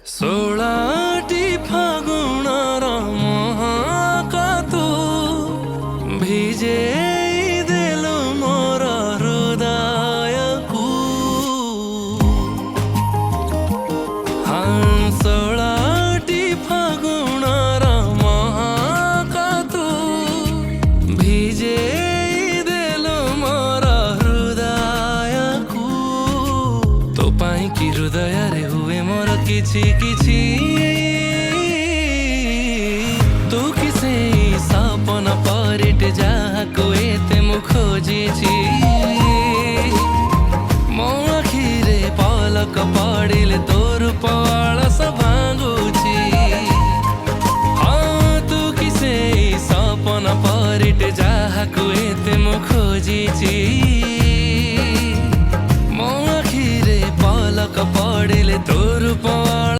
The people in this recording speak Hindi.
सोलाटी फागुणार महाका तू भिजे देलु मोर हृदयकु। सोलाटी फागुणार महाका तू भिजे देलु मोर हृदयकु। तो पाई कि हृदय रे हुए मोर किछि किछि तू किसे सपन परिटे जाको एते मु खोजिछि। मो आखिरे पलक पड़िले तोर